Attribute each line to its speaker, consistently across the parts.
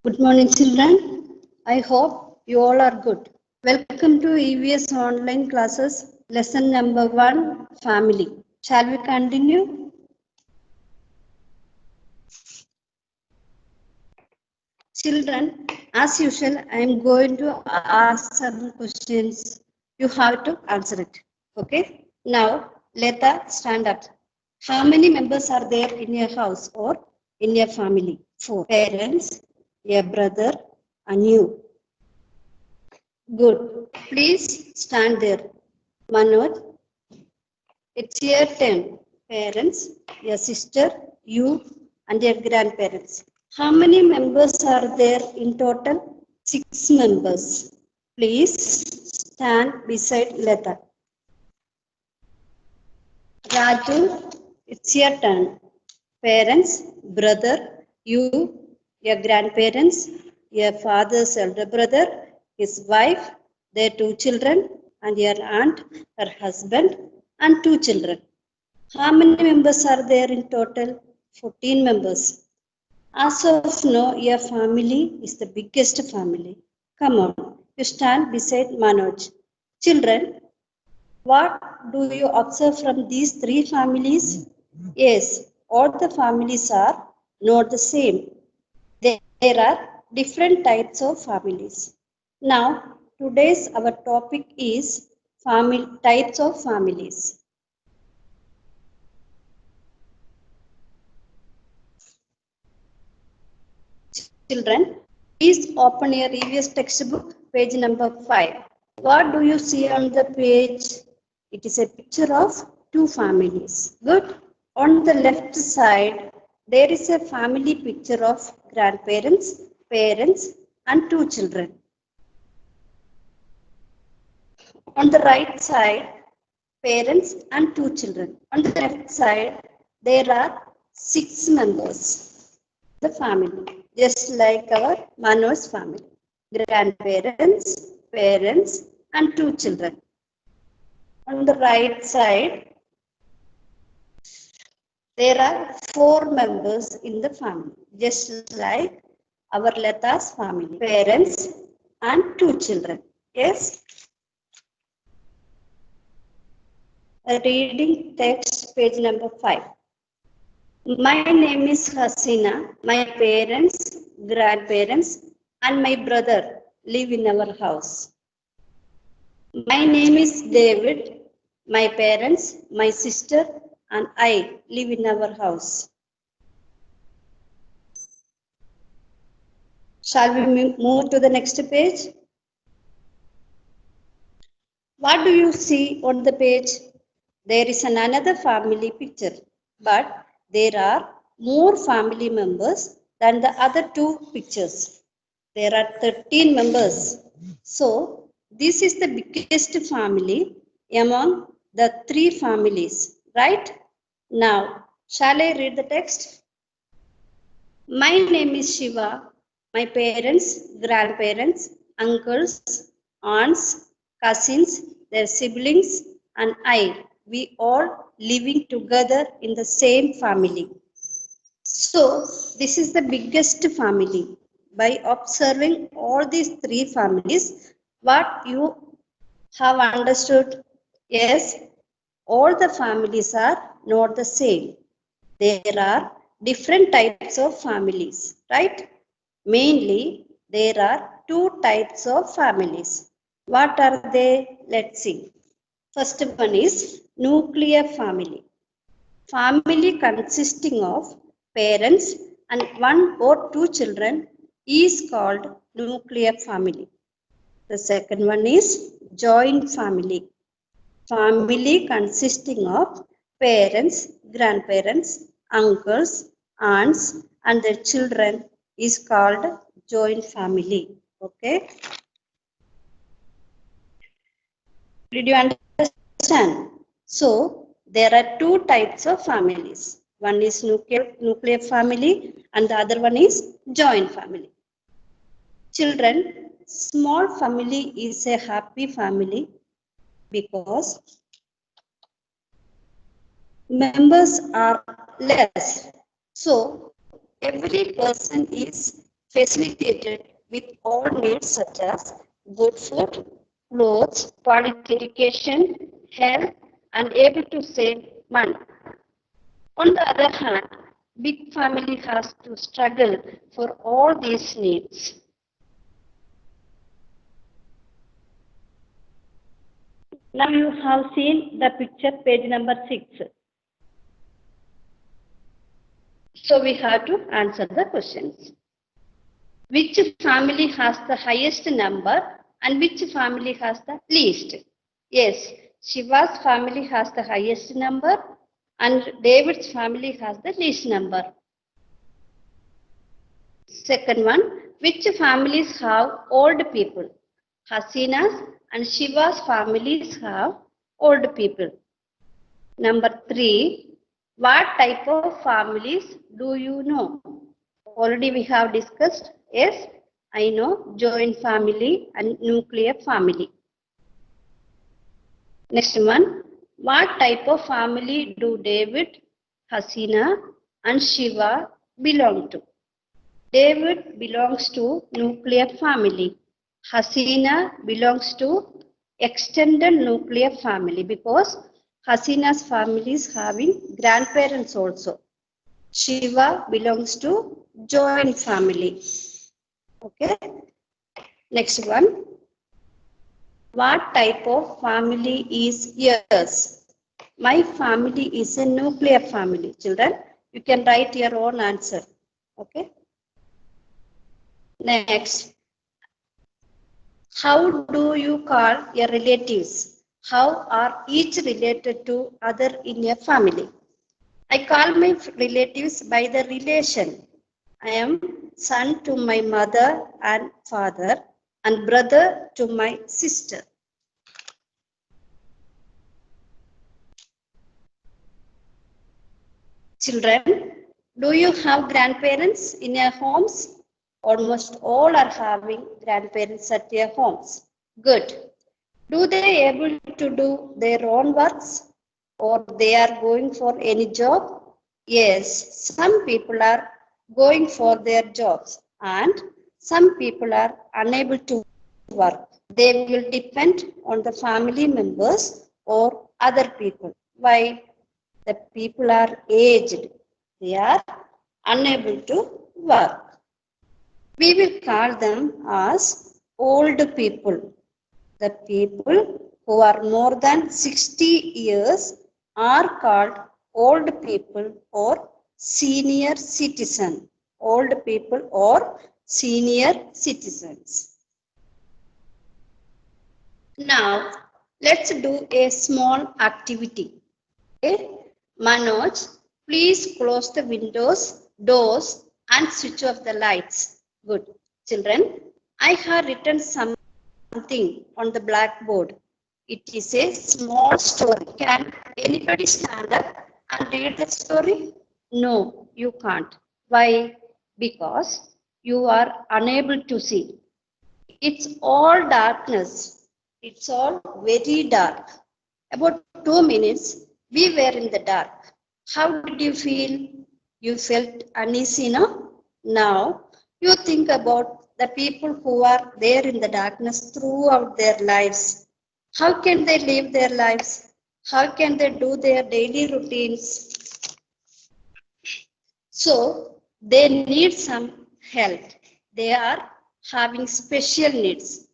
Speaker 1: Good morning, children. I hope you all are good. Welcome to EVS online classes, lesson number 1, family. Shall we continue? Children, as usual, I am going to ask some questions. You have to answer it. Okay? Now, let us stand up. How many members are there in your house or in your family? 4 parents, a brother, and you. Good. Please stand there. Manoj, it's your turn. Parents, your sister, you, and your grandparents. How many members are there in total? 6 members. Please stand beside Lata. Raju, it's your turn. Parents, brother, you, your grandparents, your father's elder brother, his wife, their 2 children, and your aunt, her husband, and 2 children. How many members are there in total? 14 members. As of now, your family is the biggest family. Come on, you stand beside Manoj. Children, what do you observe from these 3 families? Yes, all the families are not the same. There are different types of families. Now, today's our topic is family types of families. Children, please open your EVS textbook, page number 5. What do you see on the page? It is a picture of 2 families. Good. On the left side, there is a family picture of grandparents, parents, and 2 children. On the right side, parents and 2 children. On the left side, there are 6 members. The family, just like our Manoj's family. Grandparents, parents, and 2 children. On the right side, there are 4 members in the family, just like our Lata's family. Parents and 2 children. Yes? Reading text, page number 5. My name is Hasina. My parents, grandparents, and my brother live in our house. My name is David. My parents, my sister, and I live in our house. Shall we move to the next page? What do you see on the page? There is another family picture, but there are more family members than the other 2 pictures. There are 13 members. So, this is the biggest family among the 3 families, right? Now, shall I read the text? My name is Shiva. My parents, grandparents, uncles, aunts, cousins, their siblings, and I, we all living together in the same family. So, this is the biggest family. By observing all these 3 families, what you have understood? Yes, all the families are not the same. There are different types of families, right? Mainly, there are 2 types of families. What are they? Let's see. First one is nuclear family. Family consisting of parents and 1 or 2 children is called nuclear family. The second one is joint family. Family consisting of parents, grandparents, uncles, aunts, and their children is called joint family. Okay. Did you understand? So, there are 2 types of families. One is nuclear family and the other one is joint family. Children, small family is a happy family because members are less. So every person is facilitated with all needs such as good food, clothes, quality education, health, and able to save money. On the other hand, big family has to struggle for all these needs. Now you have seen the picture, page number 6. So we have to answer the questions. Which family has the highest number and which family has the least? Yes, Shiva's family has the highest number and David's family has the least number. Second one, which families have old people? Hasina's and Shiva's families have old people. Number 3, what type of families do you know? Already we have discussed. Yes, I know joint family and nuclear family. Next one, what type of family do David, Hasina and Shiva belong to? David belongs to nuclear family. Hasina belongs to extended nuclear family because Hasina's family is having grandparents also. Shiva belongs to joint family. Okay. Next one. What type of family is yours? My family is a nuclear family. Children, you can write your own answer. Okay. Next. How do you call your relatives? How are each related to other in your family? I call my relatives by the relation. I am son to my mother and father and brother to my sister. Children, do you have grandparents in your homes? Almost all are having grandparents at their homes. Good. Do they able to do their own works or they are going for any job? Yes, some people are going for their jobs and some people are unable to work. They will depend on the family members or other people. Why? The people are aged. They are unable to work. We will call them as old people. The people who are more than 60 years are called old people or senior citizen. Old people or senior citizens. Now, let's do a small activity. Okay? Manoj, please close the windows, doors and switch off the lights. Good. Children, I have written something on the blackboard. It is a small story. Can anybody stand up and read the story? No, you can't. Why? Because you are unable to see. It's all darkness. It's all very dark. About 2 minutes, we were in the dark. How did you feel? You felt uneasy, no? Now, you think about the people who are there in the darkness throughout their lives. How can they live their lives? How can they do their daily routines? So, they need some help. They are having special needs.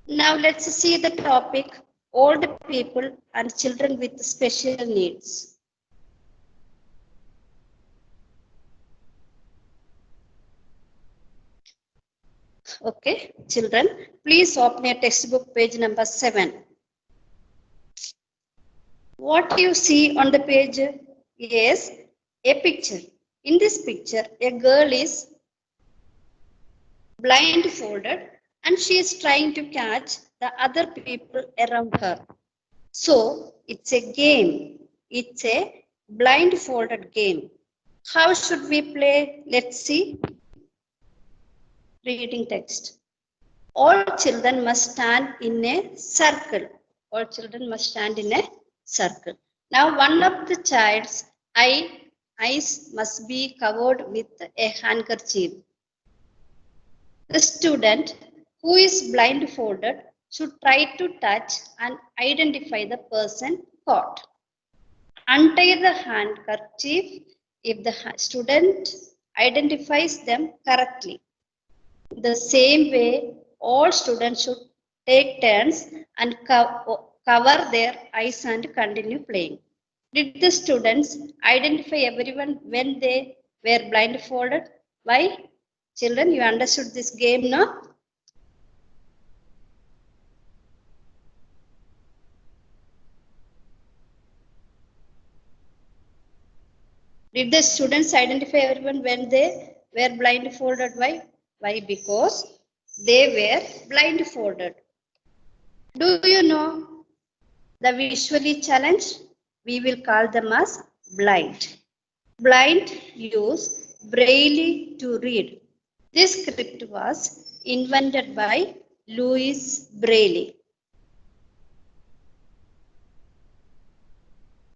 Speaker 1: Now let's see the topic, old people and children with special needs. Okay, children, please open your textbook page number 7. What you see on the page is a picture. In this picture, a girl is blindfolded and she is trying to catch the other people around her. So it's a game. It's a blindfolded game. How should we play? Let's see. Reading text. All children must stand in a circle. All children must stand in a circle. Now one of the child's eyes must be covered with a handkerchief. The student who is blindfolded should try to touch and identify the person caught. Untie the handkerchief if the student identifies them correctly. The same way, all students should take turns and cover their eyes and continue playing. Did the students identify everyone when they were blindfolded? Why? Children, you understood this game, no? Did the students identify everyone when they were blindfolded? Why? Why? Because they were blindfolded. Do you know the visually challenged? We will call them as blind. Blind use Braille to read. This script was invented by Louis Braille.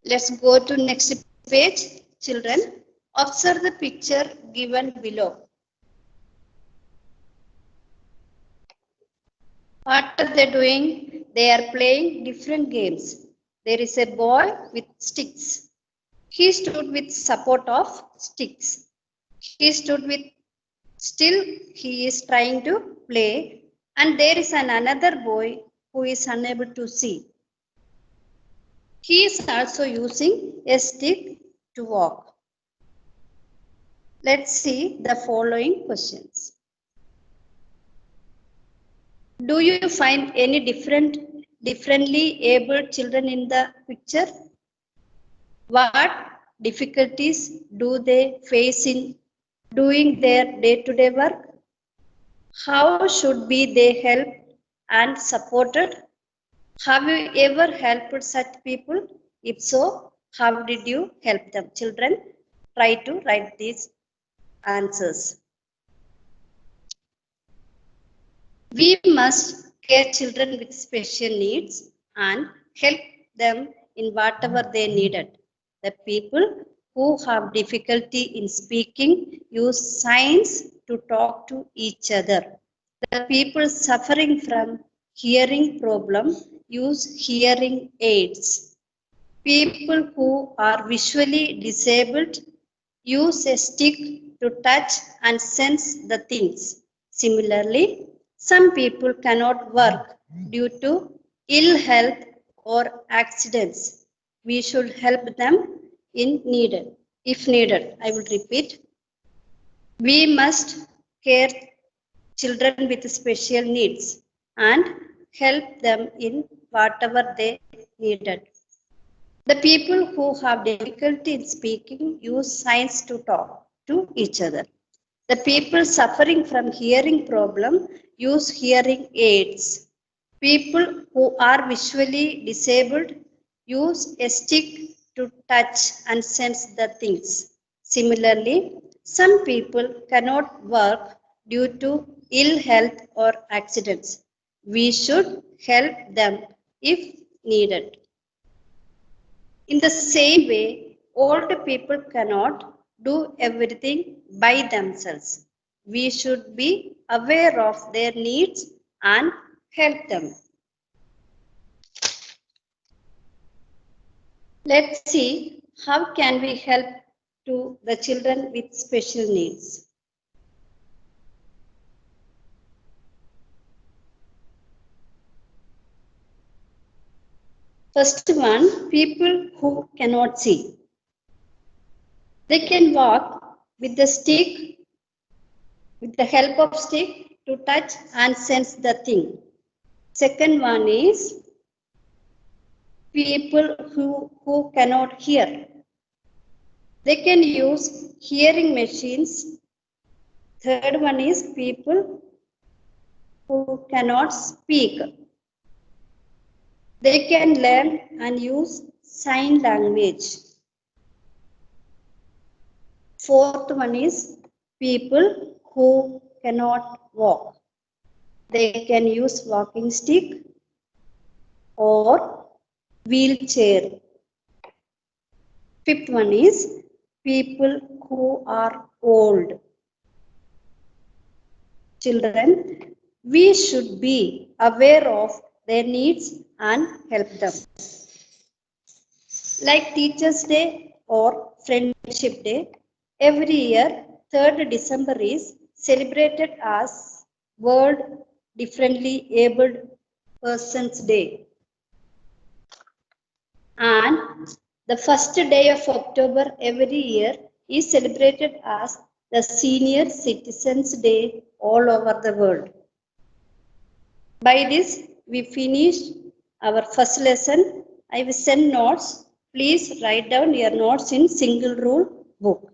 Speaker 1: Let's go to next page. Children, observe the picture given below. What are they doing? They are playing different games. There is a boy with sticks. He stood with support of sticks. He stood with still he is trying to play, and there is another boy who is unable to see. He is also using a stick to walk. Let's see the following questions. Do you find any differently abled children in the picture? What difficulties do they face in doing their day-to-day work? How should be they helped and supported? Have you ever helped such people? If so, how did you help them? Children, try to write these answers. We must care children with special needs and help them in whatever they needed. The people who have difficulty in speaking use signs to talk to each other. The people suffering from hearing problem use hearing aids. People who are visually disabled use a stick to touch and sense the things. Similarly, some people cannot work due to ill health or accidents. We should help them in needed. If needed, I will repeat. We must care children with special needs and help them in whatever they needed. The people who have difficulty in speaking use signs to talk to each other. The people suffering from hearing problem use hearing aids. People who are visually disabled use a stick to touch and sense the things. Similarly, some people cannot work due to ill health or accidents. We should help them if needed. In the same way, old people cannot do everything by themselves. We should be aware of their needs and help them. Let's see how can we help to the children with special needs. First one, people who cannot see. They can walk with the stick, with the help of stick to touch and sense the thing. Second one is people who cannot hear. They can use hearing machines. Third one is people who cannot speak. They can learn and use sign language. Fourth one is people who cannot walk. They can use walking stick or wheelchair. Fifth one is people who are old. children, we should be aware of their needs and help them. Like Teachers' Day or Friendship Day, every year 3rd December is celebrated as World Differently Abled Persons Day. And the first day of October every year is celebrated as the Senior Citizens Day all over the world. By this, we finished our first lesson. I will send notes. Please write down your notes in single rule book.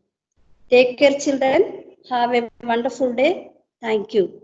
Speaker 1: Take care, children. Have a wonderful day. Thank you.